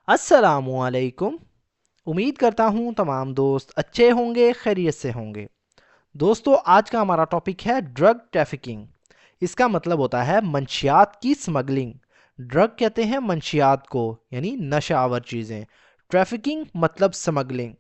अस्सलामुअलैकुम। उम्मीद करता हूँ तमाम दोस्त अच्छे होंगे, खैरियत से होंगे। दोस्तों, आज का हमारा टॉपिक है ड्रग ट्रैफिकिंग। इसका मतलब होता है मंशियात की स्मगलिंग। ड्रग कहते हैं मंशियात को, यानी नशावर चीज़ें। ट्रैफिकिंग मतलब स्मगलिंग।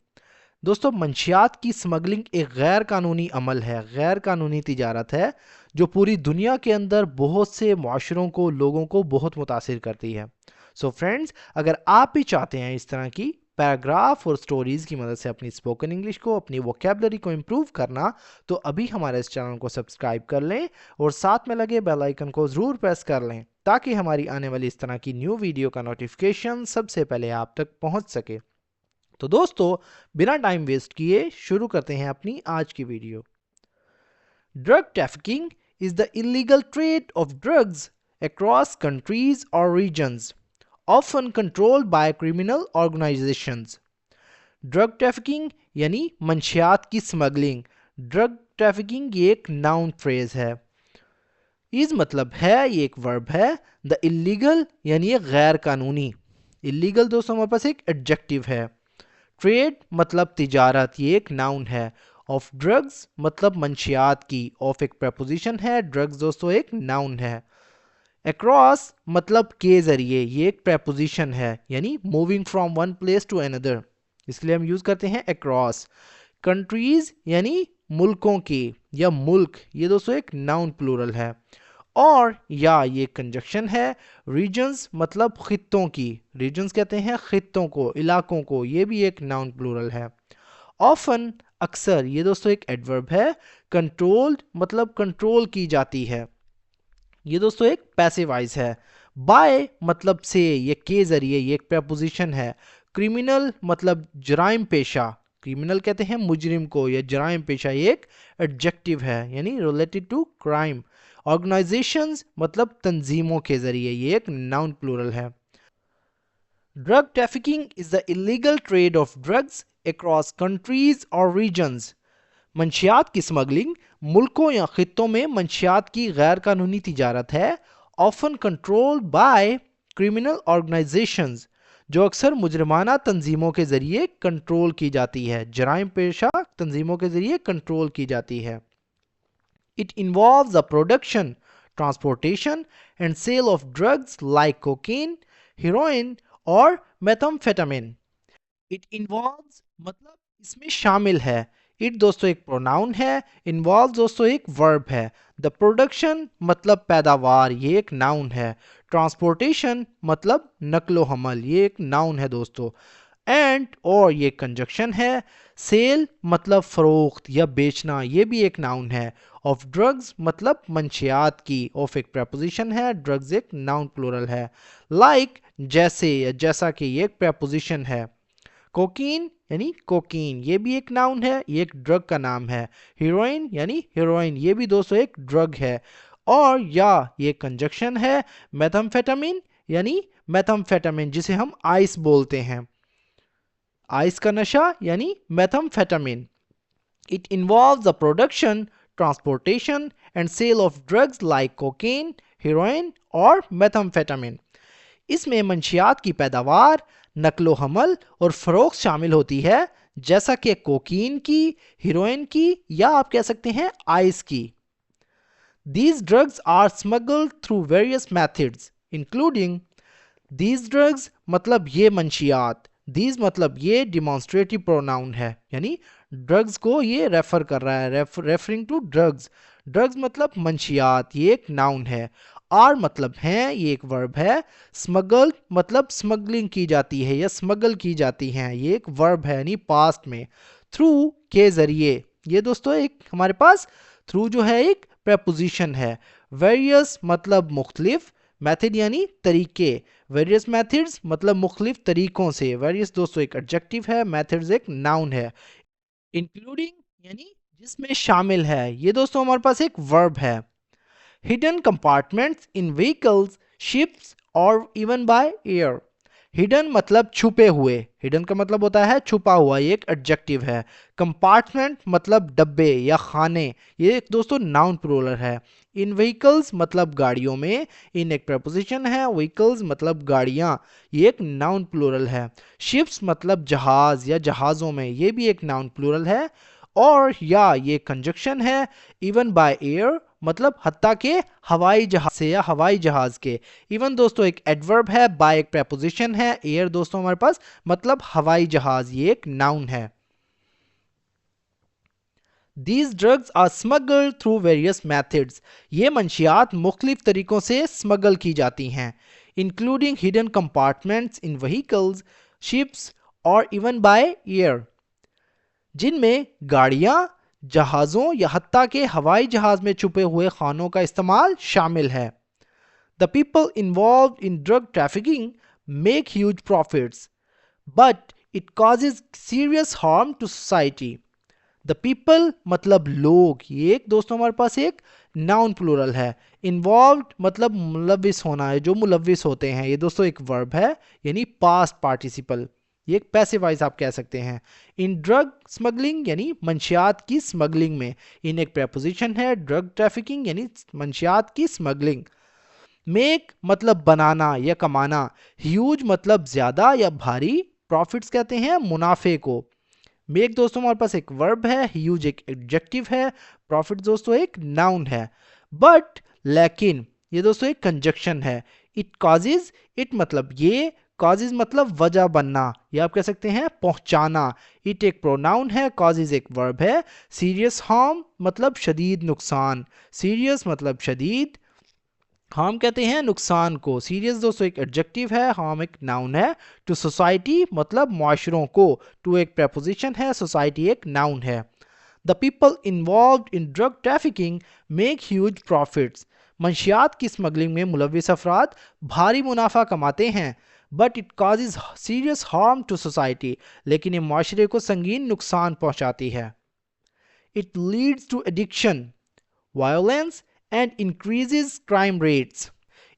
दोस्तों, मंशियात की स्मगलिंग एक गैर कानूनी अमल है, गैर कानूनी तिजारत है जो पूरी दुनिया के अंदर बहुत से मुआशरों को, लोगों को बहुत मुतासिर करती है। सो फ्रेंड्स, अगर आप भी चाहते हैं इस तरह की पैराग्राफ और स्टोरीज की मदद से अपनी स्पोकन इंग्लिश को, अपनी वोकेबलरी को इम्प्रूव करना, तो अभी हमारे इस चैनल को सब्सक्राइब कर लें और साथ में लगे बेल आइकन को ज़रूर प्रेस कर लें ताकि हमारी आने वाली इस तरह की न्यू वीडियो का नोटिफिकेशन सबसे पहले आप तक पहुंच सके। तो दोस्तों, बिना टाइम वेस्ट किए शुरू करते हैं अपनी आज की video. Drug trafficking is the illegal trade off drugs across countries or regions, often controlled by criminal organizations. Drug trafficking यानी मंशियात की स्मगलिंग। ड्रग ट्रैफिकिंग ये एक नाउन फ्रेज है। इस मतलब है, ये एक वर्ब है। द इलीगल यानी ये गैर कानूनी। इलीगल दोस्तों हमारे पास एक एडजेक्टिव है। ट्रेड मतलब तिजारत, ये एक नाउन है। ऑफ ड्रग्स मतलब मंशियात की। ऑफ एक प्रपोजिशन है, ड्रग्स दोस्तों एक नाउन है। अक्रॉस मतलब के जरिए, ये एक प्रपोजिशन है, यानी moving from one place to another, इसलिए हम यूज करते हैं अक्रॉस। कंट्रीज यानी मुल्कों की या मुल्क, ये दोस्तों एक नाउन प्लूरल है। और या ये कंजक्शन है। रीजन्स मतलब खित्तों की। रीजन्स कहते हैं खित्तों को, इलाकों को, ये भी एक नाउन प्लूरल है। ऑफन अक्सर, ये दोस्तों एक एडवर्ब है। कंट्रोल्ड मतलब कंट्रोल की जाती है, ये दोस्तों एक पैसिव वॉइस है। बाय मतलब से, ये के जरिए, ये एक प्रपोजिशन है। क्रिमिनल मतलब जराइम पेशा। क्रिमिनल कहते हैं मुजरिम को, या जराइम पेशा ये एक एडजेक्टिव है, यानी रिलेटेड टू क्राइम। ऑर्गेनाइजेशंस मतलब तंजीमों के जरिए, ये एक नाउन प्लूरल है। Drug trafficking is the illegal trade off drugs across countries और रीजन्स। मंशियात की स्मगलिंग मुल्कों या खित्तों में मंशियात की गैर कानूनी तिजारत है। Often controlled by criminal organisations, जो अक्सर मुजरमाना तंजीमों के जरिए कंट्रोल की जाती है, जराइम पेशा तंजीमों के जरिए कंट्रोल की जाती है। It involves the production, transportation and sale of drugs like cocaine, heroin और मेथाम्फेटामिन। इट इन्वॉल्व्स मतलब इसमें शामिल है। इट दोस्तों एक प्रोनाउन है, इन्वॉल्व दोस्तों एक वर्ब है। द प्रोडक्शन मतलब पैदावार, ये एक नाउन है। ट्रांसपोर्टेशन मतलब नकलो हमल, ये एक नाउन है दोस्तों। एंड और ये कंजक्शन है। सेल मतलब फरोख्त या बेचना, ये भी एक नाउन है। ऑफ ड्रग्स मतलब मंशियात की। ऑफ एक प्रपोजिशन है, ड्रग्स एक नाउन प्लूरल है। लाइक जैसे या जैसा कि ये एक प्रपोजिशन है। कोकीन यानी कोकीन, ये भी एक नाउन है, ये एक ड्रग का नाम है। हीरोइन यानी हीरोइन, ये भी दोस्तों एक ड्रग है। और या ये कंजक्शन है। मेथाम्फेटामिन यानी मेथाम्फेटामिन, जिसे हम आइस बोलते हैं, आइस का नशा यानी methamphetamine. It involves the production, transportation and sale of drugs like cocaine, heroin और मेथाम्फेटामिन। इसमें मंशियात की पैदावार, नकलो हमल और फरोख्त शामिल होती है, जैसा कि कोकीन की, हीरोइन की, या आप कह सकते हैं आइस की। These drugs are smuggled through various methods including, these drugs मतलब ये मंशियात, these मतलब ये डिमॉन्स्ट्रेटिव प्रोनाउन है, यानी ड्रग्स को ये रेफर कर रहा है, रेफरिंग टू ड्रग्स। ड्रग्स मतलब मंशियात, ये एक नाउन है। आर मतलब है, ये एक वर्ब है। स्मगल मतलब स्मगलिंग की जाती है या स्मगल की जाती हैं, ये एक वर्ब है, यानी पास्ट में। थ्रू के जरिए, ये दोस्तों एक हमारे पास थ्रू जो है एक प्रपोजिशन है। वेरियस मतलब मुख्तलिफ, मेथड यानी तरीके। वेरियस मेथड्स मतलब मुख्तलिफ तरीकों से। वेरियस दोस्तों एक एडजेक्टिव है, मेथड्स एक नाउन है। इंक्लूडिंग यानी जिसमें शामिल है, ये दोस्तों हमारे पास एक वर्ब है। हिडन कंपार्टमेंट्स इन व्हीकल्स, शिप्स और इवन बाय एयर। हिडन मतलब छुपे हुए, हिडन का मतलब होता है छुपा हुआ, ये एक एडजेक्टिव है। कंपार्टमेंट मतलब डब्बे या खाने, ये एक दोस्तों नाउन प्लूरल है। इन व्हीकल्स मतलब गाड़ियों में, इन एक प्रपोजिशन है, व्हीकल्स मतलब गाड़ियां, ये एक नाउन प्लूरल है। शिप्स मतलब जहाज या जहाज़ों में, ये भी एक नाउन प्लूरल है। और या ये कंजक्शन है। इवन बाय एयर मतलब हत्ता के हवाई जहाज से या हवाई जहाज के। इवन दोस्तों एक एडवर्ब है, बाय एक preposition है, एयर दोस्तों हमारे पास मतलब हवाई जहाज, ये एक नाउन है। These drugs are smuggled through various methods. ये मंशियात मुख्तलिफ तरीकों से स्मगल की जाती हैं, including hidden compartments in vehicles, ships और even by air, जिनमें गाड़ियां, जहाज़ों या हत्ता के हवाई जहाज में छुपे हुए खानों का इस्तेमाल शामिल है। The people involved in drug trafficking make huge profits, but it causes serious harm to society. The people मतलब लोग, ये एक दोस्तों हमारे पास एक नाउन प्लूरल है। इन्वॉल्व्ड मतलब मुलविस होना है, जो मुलविस होते हैं, ये दोस्तों एक वर्ब है, यानी पास्ट पार्टिसिपल, ये एक पैसिव वॉइस आप कह सकते हैं। इन ड्रग स्मगलिंग यानी मंशियात की स्मगलिंग में, इन एक प्रेपोजिशन है, ड्रग ट्रैफिकिंग यानी मंशियात की स्मगलिंग। मेक मतलब बनाना या कमाना, ह्यूज मतलब ज्यादा या भारी, प्रॉफिट्स कहते हैं मुनाफे को। मेक दोस्तों हमारे पास एक वर्ब है, ह्यूज एक एडजेक्टिव है, प्रॉफिट दोस्तों एक नाउन है। बट लेकिन ये दोस्तों एक कंजक्शन है। इट कॉजेज, इट मतलब ये, कॉजेज मतलब वजह बनना, या आप कह सकते हैं पहुंचाना। इट एक प्रोनाउन है, कॉजेज एक वर्ब है। सीरियस हार्म मतलब शदीद नुकसान, सीरियस मतलब शदीद, हार्म कहते हैं नुकसान को। सीरियस दोस्तों एक एडजेक्टिव है, हार्म एक नाउन है। टू सोसाइटी मतलब मुआशरों को, टू एक प्रेपोजिशन है, सोसाइटी एक नाउन है। The people involved in drug trafficking make huge profits, मंशियात की स्मगलिंग में मुलविस अफराद भारी मुनाफा कमाते हैं। But it causes serious harm to society, लेकिन ये मुआशरे को संगीन नुकसान पहुंचाती है। It leads to addiction, violence and increases crime rates.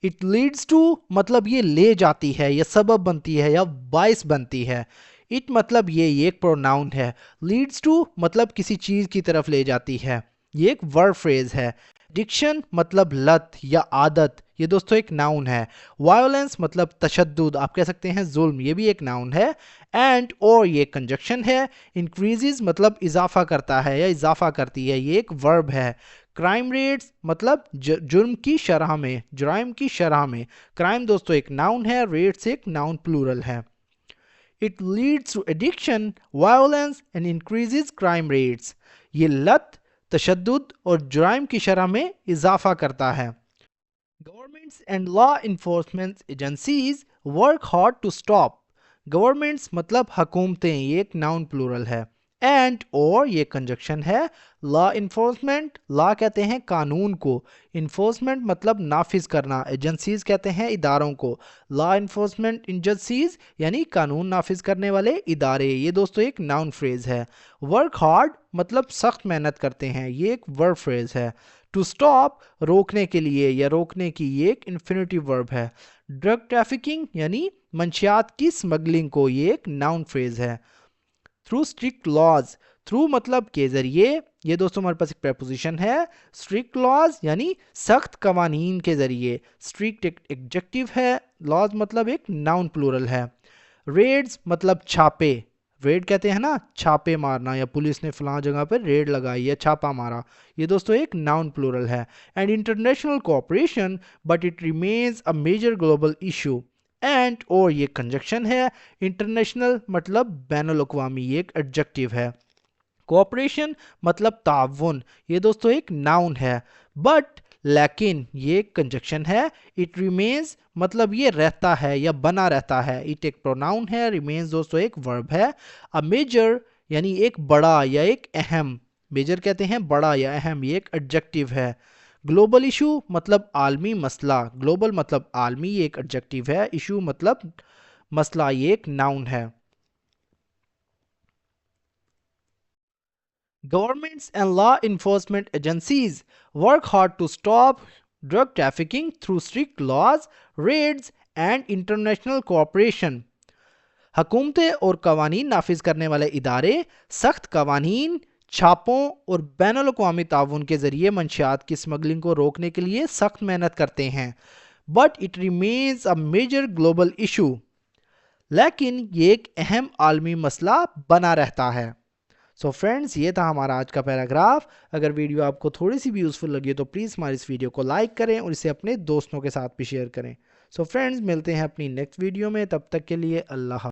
It leads to मतलब ये ले जाती है या सबब बनती है या बाइस बनती है। इट मतलब ये एक प्रोनाउन है। लीड्स टू मतलब किसी चीज की तरफ ले जाती है, ये एक वर्ब फ्रेज है। डिक्शन मतलब लत या आदत, ये दोस्तों एक नाउन है। वायोलेंस मतलब तशद्दुद, आप कह सकते हैं जुल्म, ये भी एक नाउन है। एंड और ये कंजक्शन है। इंक्रीजेस मतलब इजाफा करता है या इजाफा करती है, ये एक वर्ब है। क्राइम रेट्स मतलब जुर्म की शरह में, जुराइम की शरह में। क्राइम दोस्तों एक नाउन है, रेट्स एक नाउन प्लूरल है। It leads to addiction, violence and increases crime rates, ये लत, तशद्दुद और जुराइम की शरह में इजाफा करता है। Governments and law enforcement agencies work hard to stop, governments मतलब हुकूमतें, ये एक नाउन प्लूरल है। एंड और ये कंजक्शन है। लॉ इन्फोर्समेंट, लॉ कहते हैं कानून को, इन्फोर्समेंट मतलब नाफिज करना, एजेंसीज कहते हैं इदारों को। लॉ इन्फोर्समेंट एजेंसीज यानी कानून नाफिज करने वाले इदारे, ये दोस्तों एक नाउन फ्रेज है। वर्क हार्ड मतलब सख्त मेहनत करते हैं, ये एक वर्ब फ्रेज है। टू स्टॉप रोकने के लिए या रोकने की, ये एक इन्फिनिटिव वर्ब है। ड्रग ट्रैफिकिंग यानी मंशियात की स्मगलिंग को, ये एक नाउन फ्रेज है। थ्रू स्ट्रिक्ट लॉज, थ्रू मतलब के जरिए, ये दोस्तों हमारे पास एक प्रेपोजिशन है। स्ट्रिक्ट लॉज यानी सख्त कवानीन के जरिए, स्ट्रिक्ट एक एडजेक्टिव है, लॉज मतलब एक नाउन प्लूरल है। रेड्स मतलब छापे, रेड कहते हैं ना छापे मारना, या पुलिस ने फलां जगह पर रेड लगाई या छापा मारा, ये दोस्तों एक नाउन प्लूरल है। And international cooperation but it remains a major global issue, and और ये कंजक्शन है। इंटरनेशनल मतलब बैनुल अक़वामी, ये एक एडजेक्टिव है। कोऑपरेशन मतलब ताउन, ये दोस्तों एक नाउन है। बट लेकिन ये एक कंजक्शन है। इट रिमेन्स मतलब ये रहता है या बना रहता है, इट एक प्रोनाउन है, रिमेन्स दोस्तों एक वर्ब है। अ मेजर यानी एक बड़ा या एक अहम, मेजर कहते हैं बड़ा या अहम, ये एक एडजेक्टिव है। ग्लोबल इशू मतलब आलमी मसला, ग्लोबल मतलब आलमी, ये एक एडजेक्टिव है। इशू मतलब मसला, ये एक नाउन है। Governments and law enforcement agencies work hard to stop drug trafficking through strict laws, raids, and international cooperation. हुकूमतें और कवानीन नाफिज करने वाले इदारे सख्त कवानीन, छापों और बैनुल अक़वामी ताउन के ज़रिए मंशियात की स्मगलिंग को रोकने के लिए सख्त मेहनत करते हैं, but it remains a major global issue. लेकिन ये एक अहम आलमी मसला बना रहता है। सो फ्रेंड्स, ये था हमारा आज का पैराग्राफ। अगर वीडियो आपको थोड़ी सी भी यूज़फुल लगी तो प्लीज़ हमारी इस वीडियो को लाइक करें और इसे अपने दोस्तों के साथ भी शेयर करें। सो फ्रेंड्स, मिलते हैं अपनी नेक्स्ट वीडियो में, तब तक के लिए अल्लाह।